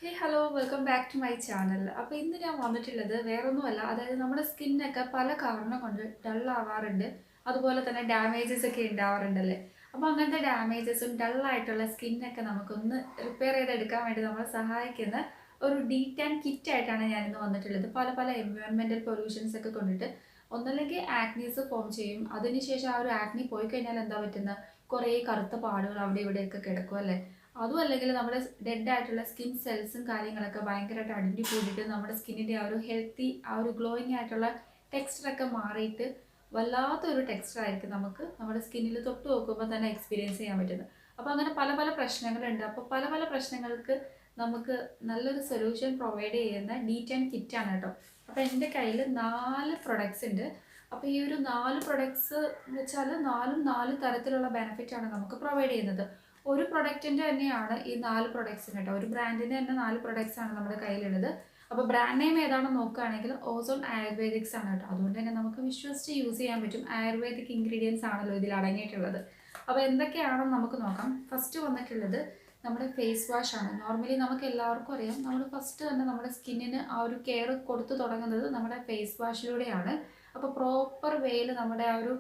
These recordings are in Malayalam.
Hey hello welcome back to my channel. അപ്പോൾ ഇന്ന് ഞാൻ വന്നിട്ടുള്ളത് വേറൊന്നുമല്ല, അതായത് നമ്മുടെ സ്കിന്നൊക്കെ പല കാരണം കൊണ്ട് ഡൾ ആവാറുണ്ട്, അതുപോലെ തന്നെ ഡാമേജസ് ഒക്കെ ഉണ്ടാവാറുണ്ടല്ലേ. അപ്പോൾ അങ്ങനത്തെ ഡാമേജസും ഡള്ളായിട്ടുള്ള സ്കിന്നൊക്കെ നമുക്കൊന്ന് റിപ്പയർ ചെയ്തെടുക്കാൻ വേണ്ടി നമ്മളെ സഹായിക്കുന്ന ഒരു ഡീറ്റാൻ കിറ്റ് ആയിട്ടാണ് ഞാനിന്ന് വന്നിട്ടുള്ളത്. പല പല എൻവയോൺമെൻറ്റൽ പൊല്യൂഷൻസ് ഒക്കെ കൊണ്ടിട്ട് ഒന്നല്ലെങ്കിൽ ആക്നീസ് ഫോം ചെയ്യും, അതിനുശേഷം ആ ഒരു ആക്നി പോയി കഴിഞ്ഞാൽ എന്താ പറ്റുന്ന കുറേ കറുത്ത പാടുകൾ അവിടെ ഇവിടെയൊക്കെ കിടക്കും അല്ലേ. അതും അല്ലെങ്കിൽ നമ്മുടെ ഡെഡ് ആയിട്ടുള്ള സ്കിൻ സെൽസും കാര്യങ്ങളൊക്കെ ഭയങ്കരമായിട്ട് അടിഞ്ഞു കൂടിയിട്ട് നമ്മുടെ സ്കിന്നിൻ്റെ ആ ഒരു ഹെൽത്തി ആ ഒരു ഗ്ലോയിങ് ആയിട്ടുള്ള ടെക്സ്ചറൊക്കെ മാറിയിട്ട് വല്ലാത്തൊരു ടെക്സ്ചർ ആയിരിക്കും നമുക്ക് നമ്മുടെ സ്കിന്നിൽ തൊട്ട് നോക്കുമ്പോൾ തന്നെ എക്സ്പീരിയൻസ് ചെയ്യാൻ പറ്റുന്നത്. അപ്പോൾ അങ്ങനെ പല പല പ്രശ്നങ്ങളുണ്ട്. അപ്പോൾ പല പല പ്രശ്നങ്ങൾക്ക് നമുക്ക് നല്ലൊരു സൊല്യൂഷൻ പ്രൊവൈഡ് ചെയ്യുന്ന ഡീറ്റൻ കിറ്റാണ് കേട്ടോ. അപ്പോൾ എൻ്റെ കയ്യിൽ 4 പ്രൊഡക്ട്സ് ഉണ്ട്. അപ്പോൾ ഈ ഒരു 4 പ്രൊഡക്ട്സ് എന്ന് വെച്ചാൽ നാലും 4 തരത്തിലുള്ള ബെനിഫിറ്റാണ് നമുക്ക് പ്രൊവൈഡ് ചെയ്യുന്നത്. ഒരു പ്രൊഡക്റ്റിൻ്റെ തന്നെയാണ് ഈ 4 പ്രൊഡക്ട്സിന് കേട്ടോ. ഒരു ബ്രാൻഡിൻ്റെ തന്നെ 4 പ്രൊഡക്ട്സ് ആണ് നമ്മുടെ കയ്യിലുള്ളത്. അപ്പോൾ ബ്രാൻഡ് നെയിം ഏതാണെന്ന് നോക്കുകയാണെങ്കിൽ ഓസോൺ ആയുർവേദിക്സ് ആണ് കേട്ടോ. അതുകൊണ്ട് തന്നെ നമുക്ക് വിശ്വസിച്ച് യൂസ് ചെയ്യാൻ പറ്റും. ആയുർവേദിക് ഇൻഗ്രീഡിയൻസ് ആണല്ലോ ഇതിൽ അടങ്ങിയിട്ടുള്ളത്. അപ്പോൾ എന്തൊക്കെയാണെന്ന് നമുക്ക് നോക്കാം. ഫസ്റ്റ് വന്നിട്ടുള്ളത് നമ്മുടെ ഫേസ് വാഷ് ആണ്. നോർമലി നമുക്ക് എല്ലാവർക്കും അറിയാം, നമ്മൾ ഫസ്റ്റ് തന്നെ നമ്മുടെ സ്കിന്നിന് ആ ഒരു കെയർ കൊടുത്തു തുടങ്ങുന്നത് നമ്മുടെ ഫേസ് വാഷിലൂടെയാണ്. അപ്പോൾ പ്രോപ്പർ വേയിൽ നമ്മുടെ ആ ഒരു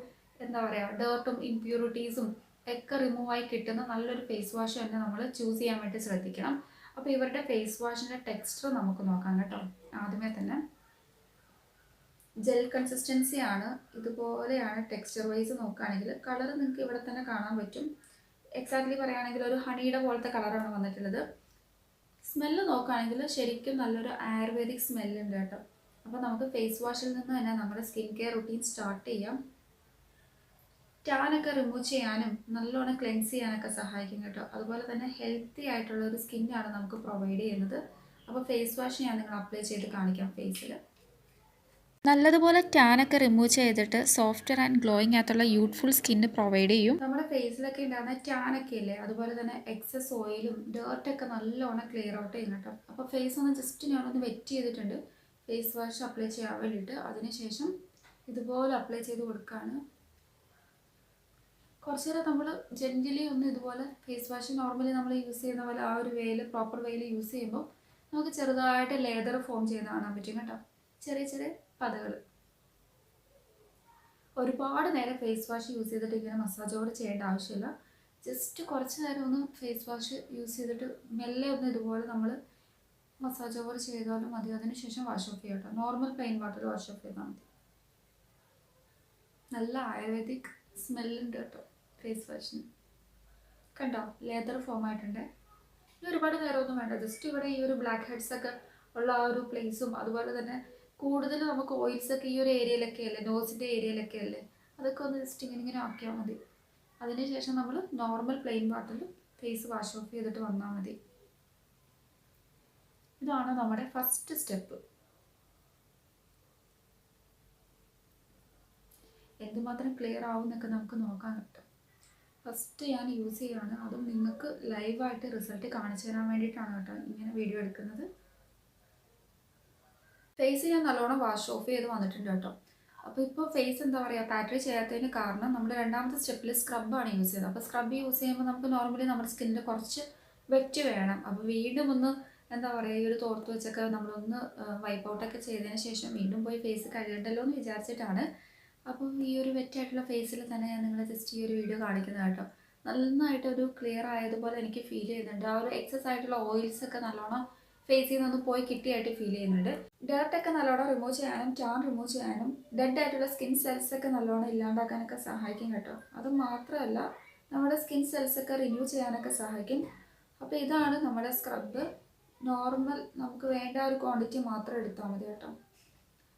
എന്താ പറയുക ഡേർട്ടും ഇംപ്യൂരിറ്റീസും ഒക്കെ റിമൂവ് ആയി കിട്ടുന്ന നല്ലൊരു ഫേസ് വാഷ് തന്നെ നമ്മൾ ചൂസ് ചെയ്യാൻ വേണ്ടി ശ്രദ്ധിക്കണം. അപ്പോൾ ഇവരുടെ ഫേസ് വാഷിൻ്റെ ടെക്സ്ചർ നമുക്ക് നോക്കാം കേട്ടോ. ആദ്യമേ തന്നെ ജെൽ കൺസിസ്റ്റൻസി ആണ്, ഇതുപോലെയാണ് ടെക്സ്ചർ വൈസ് നോക്കുകയാണെങ്കിൽ. കളർ നിങ്ങൾക്ക് ഇവിടെ തന്നെ കാണാൻ പറ്റും. എക്സാക്ട്ലി പറയുകയാണെങ്കിൽ ഒരു ഹണിയുടെ പോലത്തെ കളറാണ് വന്നിട്ടുള്ളത്. സ്മെല്ല് നോക്കുകയാണെങ്കിൽ ശരിക്കും നല്ലൊരു ആയുർവേദിക് സ്മെല്ലുണ്ട് കേട്ടോ. അപ്പോൾ നമുക്ക് ഫേസ് വാഷിൽ നിന്ന് തന്നെ നമ്മുടെ സ്കിൻ കെയർ റുട്ടീൻ സ്റ്റാർട്ട് ചെയ്യാം. ടാനൊക്കെ റിമൂവ് ചെയ്യാനും നല്ലോണം ക്ലെൻസ് ചെയ്യാനൊക്കെ സഹായിക്കും കേട്ടോ. അതുപോലെ തന്നെ ഹെൽത്തി ആയിട്ടുള്ള ഒരു സ്കിന്നാണ് നമുക്ക് പ്രൊവൈഡ് ചെയ്യുന്നത്. അപ്പോൾ ഫേസ് വാഷ് ഞാൻ നിങ്ങൾ അപ്ലൈ ചെയ്ത് കാണിക്കാം ഫേസിൽ. നല്ലതുപോലെ ടാനൊക്കെ റിമൂവ് ചെയ്തിട്ട് സോഫ്റ്റർ ആൻഡ് ഗ്ലോയിങ് ആയിട്ടുള്ള യൂത്ത്ഫുൾ സ്കിന്ന് പ്രൊവൈഡ് ചെയ്യും. നമ്മുടെ ഫേസിലൊക്കെ ഉണ്ടാകുന്ന ടാനൊക്കെ ഇല്ലേ, അതുപോലെ തന്നെ എക്സസ് ഓയിലും ഡേർട്ടൊക്കെ നല്ലോണം ക്ലിയർ ഔട്ട് ചെയ്യും കേട്ടോ. അപ്പോൾ ഫേസ് ഒന്ന് ജസ്റ്റ് ഞാനൊന്ന് വെറ്റ് ചെയ്തിട്ടുണ്ട് ഫേസ് വാഷ് അപ്ലൈ ചെയ്യാൻ വേണ്ടിയിട്ട്. അതിനുശേഷം ഇതുപോലെ അപ്ലൈ ചെയ്ത് കൊടുക്കുകയാണ്. കുറച്ച് നേരം നമ്മൾ ജെൻറ്റലി ഒന്ന് ഇതുപോലെ ഫേസ് വാഷ് നോർമലി നമ്മൾ യൂസ് ചെയ്യുന്ന പോലെ ആ ഒരു വേയിൽ പ്രോപ്പർ വേയിൽ യൂസ് ചെയ്യുമ്പോൾ നമുക്ക് ചെറുതായിട്ട് ലേതർ ഫോം ചെയ്യുന്ന കാണാൻ പറ്റും കേട്ടോ. ചെറിയ ചെറിയ പതകൾ. ഒരുപാട് നേരം ഫേസ് വാഷ് യൂസ് ചെയ്തിട്ട് ഇങ്ങനെ മസാജ് ഓവർ ചെയ്യേണ്ട ആവശ്യമില്ല. ജസ്റ്റ് കുറച്ച് നേരം ഒന്ന് ഫേസ് വാഷ് യൂസ് ചെയ്തിട്ട് മെല്ലെ ഒന്ന് ഇതുപോലെ നമ്മൾ മസാജ് ഓവർ ചെയ്താലും മതി. അതിനുശേഷം വാഷ് ഓഫ് ചെയ്യാം കേട്ടോ. Normal plain water wash off ചെയ്താൽ മതി. നല്ല ആയുർവേദിക് സ്മെല്ലുണ്ട് കേട്ടോ ഫേസ് വാഷിന്. കണ്ടോ, ലേതർ ഫോം ആയിട്ടുണ്ട്. ഇനി ഒരുപാട് നേരമൊന്നും വേണ്ട. ജസ്റ്റ് ഇവിടെ ഈ ഒരു ബ്ലാക്ക് ഹെഡ്സ് ഒക്കെ ഉള്ള ആ ഒരു പ്ലേസും അതുപോലെ തന്നെ കൂടുതൽ നമുക്ക് ഓയിൽസ് ഒക്കെ ഈ ഒരു ഏരിയയിലൊക്കെ അല്ലേ, നോസിൻ്റെ ഏരിയയിലൊക്കെ അല്ലേ, അതൊക്കെ ഒന്ന് ജസ്റ്റ് ഇങ്ങനെ ഇങ്ങനെ ആക്കിയാൽ മതി. അതിനുശേഷം നമ്മൾ നോർമൽ പ്ലെയിൻ വാട്ടറിൽ ഫേസ് വാഷ് ഓഫ് ചെയ്തിട്ട് വന്നാൽ മതി. ഇതാണ് നമ്മുടെ ഫസ്റ്റ് സ്റ്റെപ്പ്. എന്തുമാത്രം ക്ലിയർ ആവും എന്നൊക്കെ നമുക്ക് നോക്കാൻ കിട്ടും. ഫസ്റ്റ് ഞാൻ യൂസ് ചെയ്യുകയാണ്, അതും നിങ്ങൾക്ക് ലൈവായിട്ട് റിസൾട്ട് കാണിച്ചു തരാൻ വേണ്ടിയിട്ടാണ് കേട്ടോ ഇങ്ങനെ വീഡിയോ എടുക്കുന്നത്. ഫേസ് ഞാൻ നല്ലോണം വാഷ് ഓഫ് ചെയ്ത് വന്നിട്ടുണ്ട് കേട്ടോ. അപ്പോൾ ഇപ്പോൾ ഫേസ് എന്താ പറയുക പാറ്ററി ചെയ്യാത്തതിന് കാരണം നമ്മൾ രണ്ടാമത്തെ സ്റ്റെപ്പിൽ സ്ക്രബാണ് യൂസ് ചെയ്തത്. അപ്പോൾ സ്ക്രബ് യൂസ് ചെയ്യുമ്പോൾ നമുക്ക് നോർമലി നമ്മുടെ സ്കിന്നിൽ കുറച്ച് വെറ്റ് വേണം. അപ്പോൾ വീണ്ടും ഒന്ന് എന്താ പറയുക ഈ ഒരു തോർത്ത് വെച്ചൊക്കെ നമ്മളൊന്ന് വൈപ്പ് ഔട്ടൊക്കെ ചെയ്തതിന് ശേഷം വീണ്ടും പോയി ഫേസ് കഴുകണ്ടല്ലോ എന്ന് വിചാരിച്ചിട്ടാണ്. അപ്പം ഈ ഒരു വെറ്റായിട്ടുള്ള ഫേസിൽ തന്നെ ഞാൻ നിങ്ങളെ ജസ്റ്റ് ഈ ഒരു വീഡിയോ കാണിക്കുന്നത് കേട്ടോ. നന്നായിട്ടൊരു ക്ലിയർ ആയതുപോലെ എനിക്ക് ഫീൽ ചെയ്യുന്നുണ്ട്. ആ ഒരു എക്സസ് ആയിട്ടുള്ള ഓയിൽസ് ഒക്കെ നല്ലോണം ഫേസിൽ നിന്ന് പോയി കിട്ടിയായിട്ട് ഫീൽ ചെയ്യുന്നുണ്ട്. ഡേർട്ടൊക്കെ നല്ലോണം റിമൂവ് ചെയ്യാനും ടാൻ റിമൂവ് ചെയ്യാനും ഡെഡ് ആയിട്ടുള്ള സ്കിൻ സെൽസ് ഒക്കെ നല്ലോണം ഇല്ലാണ്ടാക്കാനൊക്കെ സഹായിക്കും കേട്ടോ. അത് മാത്രമല്ല നമ്മുടെ സ്കിൻ സെൽസ് ഒക്കെ റിന്യൂ ചെയ്യാനൊക്കെ സഹായിക്കും. അപ്പോൾ ഇതാണ് നമ്മുടെ സ്ക്രബ്. നോർമൽ നമുക്ക് വേണ്ട ഒരു ക്വാണ്ടിറ്റി മാത്രം എടുത്താൽ മതി കേട്ടോ.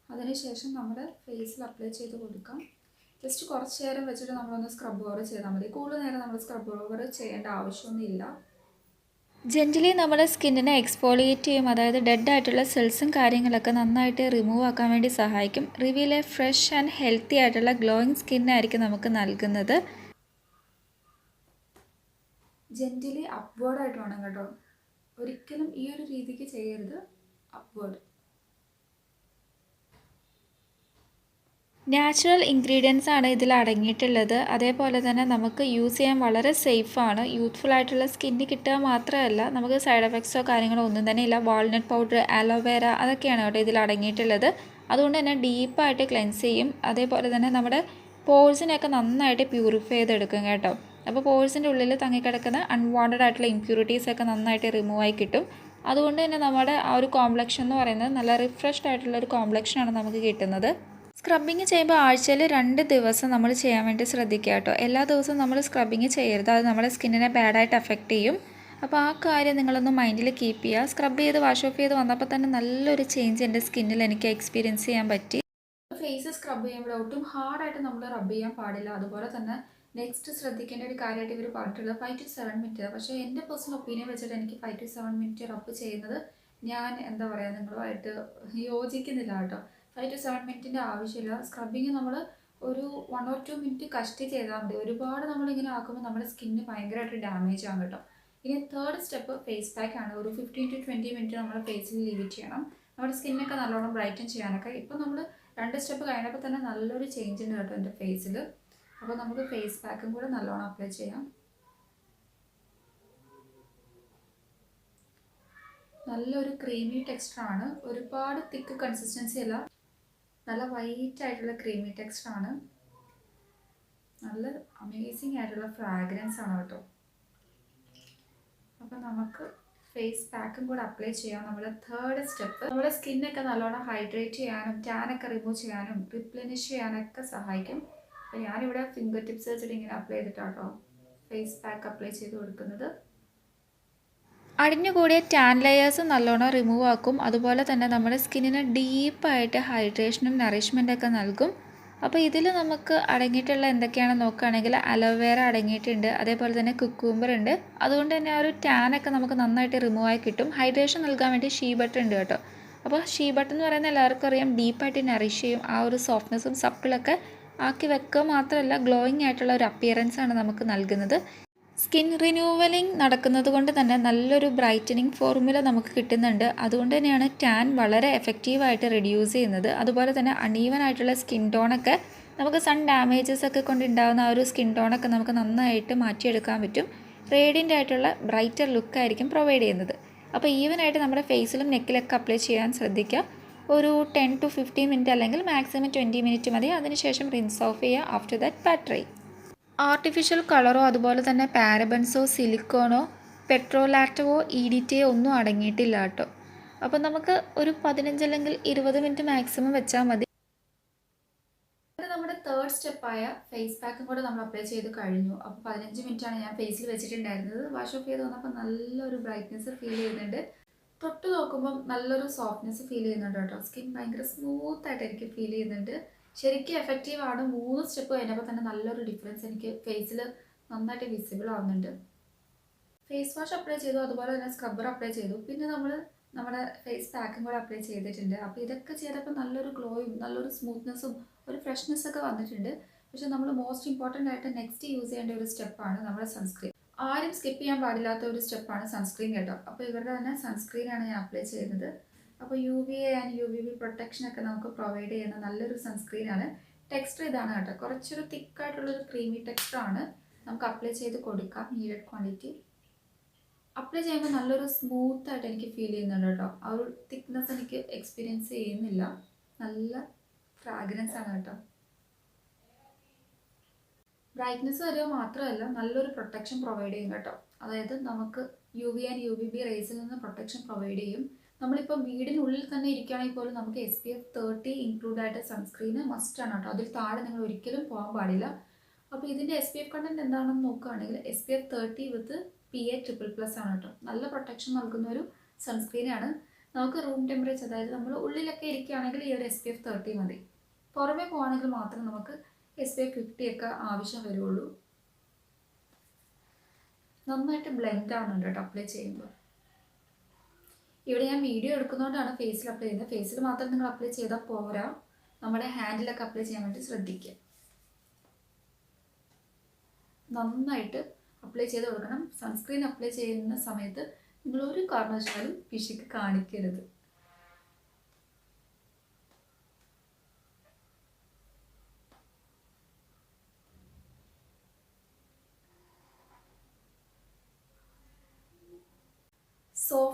അതിനുശേഷം നമ്മുടെ ഫേസിൽ അപ്ലൈ ചെയ്ത് കൊടുക്കാം. ജസ്റ്റ് കുറച്ച് നേരം വെച്ചിട്ട് നമ്മളൊന്ന് സ്ക്രബ് ഓവർ ചെയ്താൽ മതി. കൂടുതൽ നേരം നമ്മൾ സ്ക്രബ് ഓവർ ചെയ്യേണ്ട ആവശ്യമൊന്നുമില്ല. ജെൻറ്റലി നമ്മുടെ സ്കിന്നിനെ എക്സ്ഫോളിയേറ്റ് ചെയ്യും, അതായത് ഡെഡ് ആയിട്ടുള്ള സെൽസും കാര്യങ്ങളൊക്കെ നന്നായിട്ട് റിമൂവ് ആക്കാൻ വേണ്ടി സഹായിക്കും. Reveal A fresh and healthy ആയിട്ടുള്ള ഗ്ലോയിങ് സ്കിന്നായിരിക്കും നമുക്ക് നൽകുന്നത്. ജെൻറ്റലി അപ്വേർഡായിട്ട് വേണം കേട്ടോ, ഒരിക്കലും ഈ ഒരു രീതിക്ക് ചെയ്യരുത്. അപ്വേർഡ്. നാച്ചുറൽ ഇൻഗ്രീഡിയൻസ് ആണ് ഇതിൽ അടങ്ങിയിട്ടുള്ളത്. അതേപോലെ തന്നെ നമുക്ക് യൂസ് ചെയ്യാൻ വളരെ സേഫാണ്. യൂത്ത്ഫുൾ ആയിട്ടുള്ള സ്കിന്ന് കിട്ടുക മാത്രമല്ല നമുക്ക് സൈഡ് എഫക്ട്സോ കാര്യങ്ങളോ ഒന്നും തന്നെ ഇല്ല. വാൾനട്ട് പൗഡർ, ആലോവേര അതൊക്കെയാണ് കേട്ടോ ഇതിൽ അടങ്ങിയിട്ടുള്ളത്. അതുകൊണ്ട് തന്നെ ഡീപ്പായിട്ട് ക്ലെൻസ് ചെയ്യും. അതേപോലെ തന്നെ നമ്മുടെ പോഴ്സിനെയൊക്കെ നന്നായിട്ട് പ്യൂരിഫൈ ചെയ്തെടുക്കും കേട്ടോ. അപ്പോൾ പോഴ്സിൻ്റെ ഉള്ളിൽ തങ്ങിക്കിടക്കുന്ന അൺവാണ്ടഡ് ആയിട്ടുള്ള ഇമ്പ്യൂരിറ്റീസൊക്കെ നന്നായിട്ട് റിമൂവ് ആയി കിട്ടും. അതുകൊണ്ട് തന്നെ നമ്മുടെ ആ ഒരു കോംപ്ലക്ഷൻ എന്ന് പറയുന്നത് നല്ല റിഫ്രഷ്ഡ് ആയിട്ടുള്ള ഒരു കോംപ്ലക്ഷനാണ് നമുക്ക് കിട്ടുന്നത്. സ്ക്രബിങ് ചെയ്യുമ്പോൾ ആഴ്ചയിൽ 2 ദിവസം നമ്മൾ ചെയ്യാൻ വേണ്ടി ശ്രദ്ധിക്കുക കേട്ടോ. എല്ലാ ദിവസവും നമ്മൾ സ്ക്രബിങ് ചെയ്യരുത്, അത് നമ്മുടെ സ്കിന്നിനെ ബാഡായിട്ട് അഫക്റ്റ് ചെയ്യും. അപ്പോൾ ആ കാര്യം നിങ്ങളൊന്ന് മൈൻഡിൽ കീപ്പ് ചെയ്യുക. സ്ക്രബ് ചെയ്ത് വാഷ് ഓഫ് ചെയ്ത് വന്നപ്പോൾ തന്നെ നല്ലൊരു ചേഞ്ച് എൻ്റെ സ്കിന്നിൽ എനിക്ക് എക്സ്പീരിയൻസ് ചെയ്യാൻ പറ്റി. ഫേസ് സ്ക്രബ് ചെയ്യുമ്പോൾ ഒട്ടും ഹാർഡായിട്ട് നമ്മൾ റബ്ബ് ചെയ്യാൻ പാടില്ല. അതുപോലെ തന്നെ നെക്സ്റ്റ് ശ്രദ്ധിക്കേണ്ട ഒരു കാര്യമായിട്ട് ഇവർ പറഞ്ഞിട്ടുള്ളത് 5 to 7 മിനിറ്റ്. പക്ഷേ എൻ്റെ പേഴ്സണൽ ഒപ്പീനിയൻ വെച്ചിട്ട് എനിക്ക് 5 to 7 മിനിറ്റ് റബ്ബ് ചെയ്യുന്നത് ഞാൻ എന്താ പറയുക നിങ്ങളുമായിട്ട് യോജിക്കുന്നില്ല കേട്ടോ. 5 to 7 മിനിറ്റിൻ്റെ ആവശ്യമില്ല. സ്ക്രബിങ് നമ്മൾ ഒരു 1 or 2 മിനിറ്റ് കഷ്ടി ചെയ്താൽ മതി. ഒരുപാട് നമ്മളിങ്ങനെ ആക്കുമ്പോൾ നമ്മുടെ സ്കിന്ന് ഭയങ്കരമായിട്ട് ഡാമേജ് ആകും കേട്ടോ. ഇനി തേർഡ് സ്റ്റെപ്പ് ഫേസ് പാക്ക് ആണ്. ഒരു 15 to 20 മിനിറ്റ് നമ്മൾ ഫേസിൽ ലീവ് ചെയ്യണം, നമ്മുടെ സ്കിന്നൊക്കെ നല്ലോണം ബ്രൈറ്റൻ ചെയ്യാനൊക്കെ. ഇപ്പോൾ നമ്മൾ 2 സ്റ്റെപ്പ് കഴിഞ്ഞപ്പോൾ തന്നെ നല്ലൊരു ചേഞ്ച് ഉണ്ട് കേട്ടോ എൻ്റെ ഫേസിൽ. അപ്പോൾ നമുക്ക് ഫേസ് പാക്കും കൂടെ നല്ലോണം അപ്ലൈ ചെയ്യാം. നല്ലൊരു ക്രീമി ടെക്സ്ചറാണ്, ഒരുപാട് തിക്ക് കൺസിസ്റ്റൻസി അല്ല, നല്ല വൈറ്റ് ആയിട്ടുള്ള ക്രീമി ടെക്സ്ചറാണ്. നല്ല അമേസിങ് ആയിട്ടുള്ള ഫ്രാഗ്രൻസ് ആണ് കേട്ടോ. അപ്പം നമുക്ക് ഫേസ് പാക്കും കൂടെ അപ്ലൈ ചെയ്യാം. നമ്മുടെ തേർഡ് സ്റ്റെപ്പ് നമ്മുടെ സ്കിന്നൊക്കെ നല്ലോണം ഹൈഡ്രേറ്റ് ചെയ്യാനും ടാനൊക്കെ റിമൂവ് ചെയ്യാനും റിപ്ലനിഷ് ചെയ്യാനൊക്കെ സഹായിക്കും. അപ്പോൾ ഞാനിവിടെ ഫിംഗർ ടിപ്സ് വെച്ചിട്ട് ഇങ്ങനെ അപ്ലൈ ചെയ്തിട്ടാട്ടോ ഫേസ് പാക്ക് അപ്ലൈ ചെയ്ത് കൊടുക്കുന്നത്. അടിഞ്ഞുകൂടിയ ടാൻ ലെയേഴ്സ് നല്ലോണം റിമൂവ് ആക്കും. അതുപോലെ തന്നെ നമ്മുടെ സ്കിന്നിന് ഡീപ്പായിട്ട് ഹൈഡ്രേഷനും നറിഷ്മെൻറ്റൊക്കെ നൽകും. അപ്പോൾ ഇതിൽ നമുക്ക് അടങ്ങിയിട്ടുള്ള എന്തൊക്കെയാണെന്ന് നോക്കുകയാണെങ്കിൽ അലോവേര അടങ്ങിയിട്ടുണ്ട്, അതേപോലെ തന്നെ കുക്കുംബർ ഉണ്ട്. അതുകൊണ്ട് തന്നെ ആ ഒരു ടാനൊക്കെ നമുക്ക് നന്നായിട്ട് റിമൂവ് ആയി കിട്ടും. ഹൈഡ്രേഷൻ നൽകാൻ വേണ്ടി ഷീ ബട്ടർ ഉണ്ട് കേട്ടോ. അപ്പോൾ ഷീ ബട്ടർ എന്ന് പറയുന്നത് എല്ലാവർക്കും അറിയാം, ഡീപ്പായിട്ട് നറിഷ് ചെയ്യും. ആ ഒരു സോഫ്റ്റ്നെസ്സും സപ്പിളൊക്കെ ആക്കി വെക്കുക മാത്രമല്ല ഗ്ലോയിങ് ആയിട്ടുള്ള ഒരു അപ്പിയറൻസ് ആണ് നമുക്ക് നൽകുന്നത്. സ്കിൻ റിന്യൂവലിംഗ് നടക്കുന്നത് കൊണ്ട് തന്നെ നല്ലൊരു ബ്രൈറ്റനിങ് ഫോർമുല നമുക്ക് കിട്ടുന്നുണ്ട്. അതുകൊണ്ട് തന്നെയാണ് ടാൻ വളരെ എഫക്റ്റീവായിട്ട് റെഡ്യൂസ് ചെയ്യുന്നത്. അതുപോലെ തന്നെ അൺഈവൻ ആയിട്ടുള്ള സ്കിൻ ടോണൊക്കെ നമുക്ക് സൺ ഡാമേജസ് ഒക്കെ കൊണ്ടുണ്ടാകുന്ന ആ ഒരു സ്കിൻ ടോണൊക്കെ നമുക്ക് നന്നായിട്ട് മാറ്റിയെടുക്കാൻ പറ്റും. റേഡിയൻ്റ് ആയിട്ടുള്ള ബ്രൈറ്റർ ലുക്കായിരിക്കും പ്രൊവൈഡ് ചെയ്യുന്നത്. അപ്പോൾ ഈവനായിട്ട് നമ്മുടെ ഫേസിലും നെക്കിലൊക്കെ അപ്ലൈ ചെയ്യാൻ ശ്രദ്ധിക്കുക. ഒരു 10 to 15 മിനിറ്റ് അല്ലെങ്കിൽ മാക്സിമം 20 മിനിറ്റ് മതി. അതിനുശേഷം റിൻസ് ഓഫ് ചെയ്യുക. After that pat dry. Artificial കളറോ അതുപോലെ തന്നെ പാരബൻസോ സിലിക്കോണോ പെട്രോലാക്റ്റവോ ഇഡിറ്റയോ ഒന്നും അടങ്ങിയിട്ടില്ല കേട്ടോ. അപ്പോൾ നമുക്ക് ഒരു 15 അല്ലെങ്കിൽ 20 മിനിറ്റ് മാക്സിമം വെച്ചാൽ മതി. നമ്മുടെ തേർഡ് സ്റ്റെപ്പായ ഫേസ് പാക്കും കൂടെ നമ്മൾ അപ്ലൈ ചെയ്ത് കഴിഞ്ഞു. അപ്പോൾ 15 മിനിറ്റാണ് ഞാൻ ഫേസിൽ വെച്ചിട്ടുണ്ടായിരുന്നത്. വാഷ് ഓഫ് ചെയ്ത് വന്നപ്പോൾ നല്ലൊരു ബ്രൈറ്റ്നെസ് ഫീൽ ചെയ്യുന്നുണ്ട്. തൊട്ട് നോക്കുമ്പം നല്ലൊരു സോഫ്റ്റ്നെസ് ഫീൽ ചെയ്യുന്നുണ്ട് കേട്ടോ. സ്കിൻ ഭയങ്കര സ്മൂത്തായിട്ട് എനിക്ക് ഫീൽ ചെയ്യുന്നുണ്ട്. ശരിക്കും എഫക്റ്റീവ് ആണ്. 3 സ്റ്റെപ്പ് കഴിഞ്ഞപ്പോൾ തന്നെ നല്ലൊരു ഡിഫറൻസ് എനിക്ക് ഫേസിൽ നന്നായിട്ട് വിസിബിൾ ആവുന്നുണ്ട്. ഫേസ് വാഷ് അപ്ലൈ ചെയ്തു, അതുപോലെ തന്നെ സ്ക്രബ്ബർ അപ്ലൈ ചെയ്തു, പിന്നെ നമ്മൾ നമ്മുടെ ഫേസ് പാക്കും കൂടെ അപ്ലൈ ചെയ്തിട്ടുണ്ട്. അപ്പോൾ ഇതൊക്കെ ചെയ്തപ്പോൾ നല്ലൊരു ഗ്ലോയും നല്ലൊരു സ്മൂത്ത്നെസ്സും ഒരു ഫ്രഷ്നെസ് ഒക്കെ വന്നിട്ടുണ്ട്. പക്ഷെ നമ്മൾ മോസ്റ്റ് ഇമ്പോർട്ടൻ്റ് ആയിട്ട് നെക്സ്റ്റ് യൂസ് ചെയ്യേണ്ട ഒരു സ്റ്റെപ്പാണ് നമ്മുടെ സൺസ്ക്രീൻ. ആരും സ്കിപ്പ് ചെയ്യാൻ പാടില്ലാത്ത ഒരു സ്റ്റെപ്പാണ് സൺസ്ക്രീൻ കേട്ടോ. അപ്പോൾ ഇവരുടെ തന്നെ സൺസ്ക്രീനാണ് ഞാൻ അപ്ലൈ ചെയ്യുന്നത്. അപ്പോൾ UVA ആൻഡ് UVB പ്രൊട്ടക്ഷനൊക്കെ നമുക്ക് പ്രൊവൈഡ് ചെയ്യുന്ന നല്ലൊരു സൺസ്ക്രീനാണ്. ടെക്സ്ചർ ഇതാണ് കേട്ടോ, കുറച്ചൊരു തിക്കായിട്ടുള്ളൊരു ക്രീമി ടെക്സ്ചറാണ്. നമുക്ക് അപ്ലൈ ചെയ്ത് കൊടുക്കാം നീഡഡ് ക്വാണ്ടിറ്റി. അപ്ലൈ ചെയ്യുമ്പോൾ നല്ലൊരു സ്മൂത്തായിട്ട് എനിക്ക് ഫീൽ ചെയ്യുന്നുണ്ട് കേട്ടോ. ആ ഒരു തിക്നെസ് എനിക്ക് എക്സ്പീരിയൻസ് ചെയ്യുന്നില്ല. നല്ല ഫ്രാഗ്രൻസ് ആണ് കേട്ടോ. ബ്രൈറ്റ്നെസ് തരുക മാത്രമല്ല നല്ലൊരു പ്രൊട്ടക്ഷൻ പ്രൊവൈഡ് ചെയ്യും കേട്ടോ. അതായത് നമുക്ക് UV ആൻഡ് UVB റേസിൽ നിന്ന് പ്രൊട്ടക്ഷൻ പ്രൊവൈഡ് ചെയ്യും. നമ്മളിപ്പോൾ വീടിനുള്ളിൽ തന്നെ ഇരിക്കുകയാണെങ്കിൽ പോലും നമുക്ക് SPF 30 ഇൻക്ലൂഡ് ആയിട്ട് സൺസ്ക്രീന് മസ്റ്റ് ആണ് കേട്ടോ. അതിൽ താഴെ നിങ്ങൾ ഒരിക്കലും പോകാൻ പാടില്ല. അപ്പോൾ ഇതിൻ്റെ SPF കണ്ടന്റ് എന്താണെന്ന് നോക്കുകയാണെങ്കിൽ SPF 30 വിത്ത് PA+++ ആണ് കേട്ടോ. നല്ല പ്രൊട്ടക്ഷൻ നൽകുന്ന ഒരു സൺസ്ക്രീനാണ്. നമുക്ക് റൂം ടെമ്പറേച്ചർ, അതായത് നമ്മൾ ഉള്ളിലൊക്കെ ഇരിക്കുകയാണെങ്കിൽ ഈ ഒരു SPF 30 മതി. പുറമേ പോകുകയാണെങ്കിൽ മാത്രം നമുക്ക് SPF 50 ഒക്കെ ആവശ്യം വരുള്ളൂ. നന്നായിട്ട് ബ്ലെൻഡ് ആവുന്നുണ്ട് കേട്ടോ അപ്ലൈ ചെയ്യുമ്പോൾ. ഇവിടെ ഞാൻ വീഡിയോ എടുക്കുന്നതുകൊണ്ടാണ് ഫേസിൽ അപ്ലൈ ചെയ്യുന്നത്. ഫേസിൽ മാത്രം നിങ്ങൾ അപ്ലൈ ചെയ്താൽ പോരാ, നമ്മുടെ ഹാൻഡിലൊക്കെ അപ്ലൈ ചെയ്യാൻ വേണ്ടി ശ്രദ്ധിക്കുക. നന്നായിട്ട് അപ്ലൈ ചെയ്ത് കൊടുക്കണം. സൺസ്ക്രീൻ അപ്ലൈ ചെയ്യുന്ന സമയത്ത് നിങ്ങൾ ഒരു കാരണവശാലും പിശുക്ക് കാണിക്കരുത്.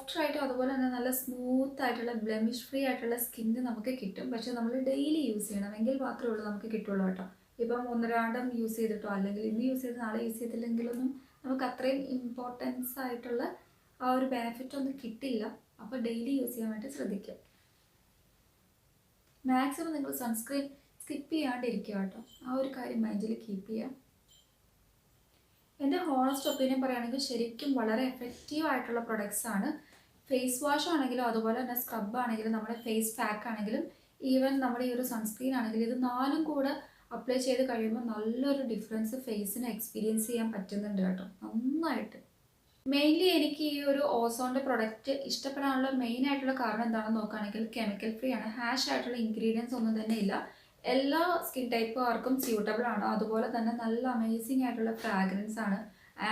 സോഫ്റ്റ് ആയിട്ടും അതുപോലെ തന്നെ നല്ല സ്മൂത്ത് ആയിട്ടുള്ള ബ്ലെമിഷ് ഫ്രീ ആയിട്ടുള്ള സ്കിന്ന് നമുക്ക് കിട്ടും. പക്ഷെ നമ്മൾ ഡെയിലി യൂസ് ചെയ്യണമെങ്കിൽ മാത്രമേ ഉള്ളൂ നമുക്ക് കിട്ടുള്ളൂ കേട്ടോ. ഇപ്പം ഒന്നരാടം യൂസ് ചെയ്തിട്ടോ അല്ലെങ്കിൽ ഇന്ന് യൂസ് ചെയ്ത് നാളെ യൂസ് ചെയ്തില്ലെങ്കിലൊന്നും നമുക്ക് അത്രയും ഇമ്പോർട്ടൻസ് ആയിട്ടുള്ള ആ ഒരു ബെനിഫിറ്റ് ഒന്നും കിട്ടില്ല. അപ്പോൾ ഡെയിലി യൂസ് ചെയ്യാൻ വേണ്ടി ശ്രദ്ധിക്കുക. മാക്സിമം നിങ്ങൾ സൺസ്ക്രീൻ സ്കിപ്പ് ചെയ്യാണ്ടിരിക്കുക കേട്ടോ. ആ ഒരു കാര്യം മൈൻഡിൽ കീപ്പ് ചെയ്യുക. എൻ്റെ ഹോണസ്റ്റ് ഒപ്പീനിയൻ പറയുകയാണെങ്കിൽ ശരിക്കും വളരെ എഫക്റ്റീവ് ആയിട്ടുള്ള പ്രൊഡക്ട്സ് ആണ്. ഫേസ് വാഷ് ആണെങ്കിലും അതുപോലെ തന്നെ സ്ക്രബ് ആണെങ്കിലും നമ്മുടെ ഫേസ് പാക്ക് ആണെങ്കിലും ഈവൻ നമ്മുടെ ഈ ഒരു സൺസ്ക്രീൻ ആണെങ്കിലും ഇത് നാലും കൂടെ അപ്ലൈ ചെയ്ത് കഴിയുമ്പോൾ നല്ലൊരു ഡിഫറൻസ് ഫേസിന് എക്സ്പീരിയൻസ് ചെയ്യാൻ പറ്റുന്നുണ്ട് കേട്ടോ, നന്നായിട്ട്. മെയിൻലി എനിക്ക് ഈ ഒരു ഓസോണിൻ്റെ പ്രൊഡക്റ്റ് ഇഷ്ടപ്പെടാനുള്ള മെയിൻ ആയിട്ടുള്ള കാരണം എന്താണെന്ന് നോക്കുകയാണെങ്കിൽ കെമിക്കൽ ഫ്രീ ആണ്. ഹാഷ് ആയിട്ടുള്ള ഇൻഗ്രീഡിയൻസ് ഒന്നും തന്നെ ഇല്ല. എല്ലാ സ്കിൻ ടൈപ്പുകാർക്കും സ്യൂട്ടബിൾ ആണ്. അതുപോലെ തന്നെ നല്ല അമേസിങ് ആയിട്ടുള്ള ഫ്രാഗ്രൻസ് ആണ്.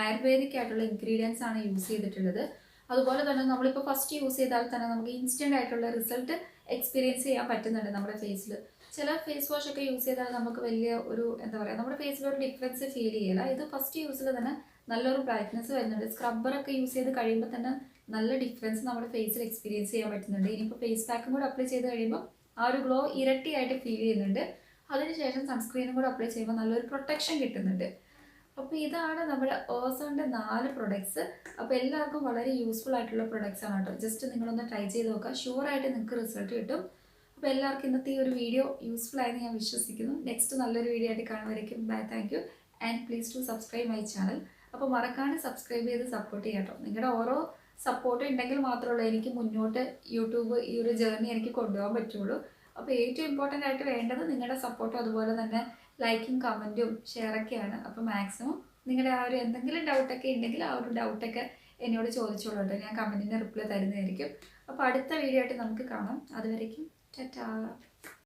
ആയുർവേദിക് ആയിട്ടുള്ള ഇൻഗ്രീഡിയൻസ് ആണ് യൂസ് ചെയ്തിട്ടുള്ളത്. അതുപോലെ തന്നെ നമ്മളിപ്പോൾ ഫസ്റ്റ് യൂസ് ചെയ്താൽ തന്നെ നമുക്ക് ഇൻസ്റ്റൻ്റ് ആയിട്ടുള്ള റിസൾട്ട് എക്സ്പീരിയൻസ് ചെയ്യാൻ പറ്റുന്നുണ്ട് നമ്മുടെ ഫേസിൽ. ചില ഫേസ് വാഷ് ഒക്കെ യൂസ് ചെയ്താൽ നമുക്ക് വലിയ ഒരു എന്താ പറയുക നമ്മുടെ ഫേസിൽ ഒരു ഡിഫറൻസ് ഫീൽ ചെയ്യില്ല. ഇത് ഫസ്റ്റ് യൂസിൽ തന്നെ നല്ലൊരു ബ്രൈറ്റ്നസ് വരുന്നുണ്ട്. സ്ക്രബ്ബറൊക്കെ യൂസ് ചെയ്ത് കഴിയുമ്പോൾ തന്നെ നല്ല ഡിഫറൻസ് നമ്മുടെ ഫേസിൽ എക്സ്പീരിയൻസ് ചെയ്യാൻ പറ്റുന്നുണ്ട്. ഇനിയിപ്പോൾ ഫേസ് പാക്കും കൂടെ അപ്ലൈ ചെയ്ത് കഴിയുമ്പോൾ ആ ഒരു ഗ്ലോ ഇരട്ടിയായിട്ട് ഫീൽ ചെയ്യുന്നുണ്ട്. അതിനുശേഷം സൺസ്ക്രീനും കൂടെ അപ്ലൈ ചെയ്യുമ്പോൾ നല്ലൊരു പ്രൊട്ടക്ഷൻ കിട്ടുന്നുണ്ട്. അപ്പോൾ ഇതാണ് നമ്മുടെ ഓസോണിൻ്റെ 4 പ്രൊഡക്ട്സ്. അപ്പോൾ എല്ലാവർക്കും വളരെ യൂസ്ഫുൾ ആയിട്ടുള്ള പ്രൊഡക്ട്സ് ആണ് കേട്ടോ. ജസ്റ്റ് നിങ്ങളൊന്ന് ട്രൈ ചെയ്ത് നോക്കുക, ഷുവറായിട്ട് നിങ്ങൾക്ക് റിസൾട്ട് കിട്ടും. അപ്പോൾ എല്ലാവർക്കും ഇന്നത്തെ ഈ ഒരു വീഡിയോ യൂസ്ഫുൾ ആയെന്ന് ഞാൻ വിശ്വസിക്കുന്നു. നെക്സ്റ്റ് നല്ലൊരു വീഡിയോ ആയിട്ട് കാണുമായിരിക്കും. Bye, thank you and please to subscribe my channel. അപ്പോൾ മറക്കാണ്ട് സബ്സ്ക്രൈബ് ചെയ്ത് സപ്പോർട്ട് ചെയ്യാം കേട്ടോ. നിങ്ങളുടെ ഓരോ സപ്പോർട്ട് ഉണ്ടെങ്കിൽ മാത്രമേ എനിക്ക് മുന്നോട്ട് യൂട്യൂബ് ഈ ഒരു ജേർണി എനിക്ക് കൊണ്ടുപോകാൻ പറ്റുള്ളൂ. അപ്പോൾ ഏറ്റവും ഇമ്പോർട്ടൻ്റ് ആയിട്ട് വേണ്ടത് നിങ്ങളുടെ സപ്പോർട്ടും അതുപോലെ തന്നെ ലൈക്കും കമൻറ്റും ഷെയറൊക്കെയാണ്. അപ്പോൾ മാക്സിമം നിങ്ങളുടെ ആ ഒരു എന്തെങ്കിലും ഡൗട്ടൊക്കെ ഉണ്ടെങ്കിൽ ആ ഒരു ഡൗട്ടൊക്കെ എന്നോട് ചോദിച്ചോളൂ കേട്ടോ. ഞാൻ കമൻറ്റിന് റിപ്ലൈ തരുന്നതായിരിക്കും. അപ്പോൾ അടുത്ത വീഡിയോ ആയിട്ട് നമുക്ക് കാണാം. അതുവരേക്കും ടാറ്റാ.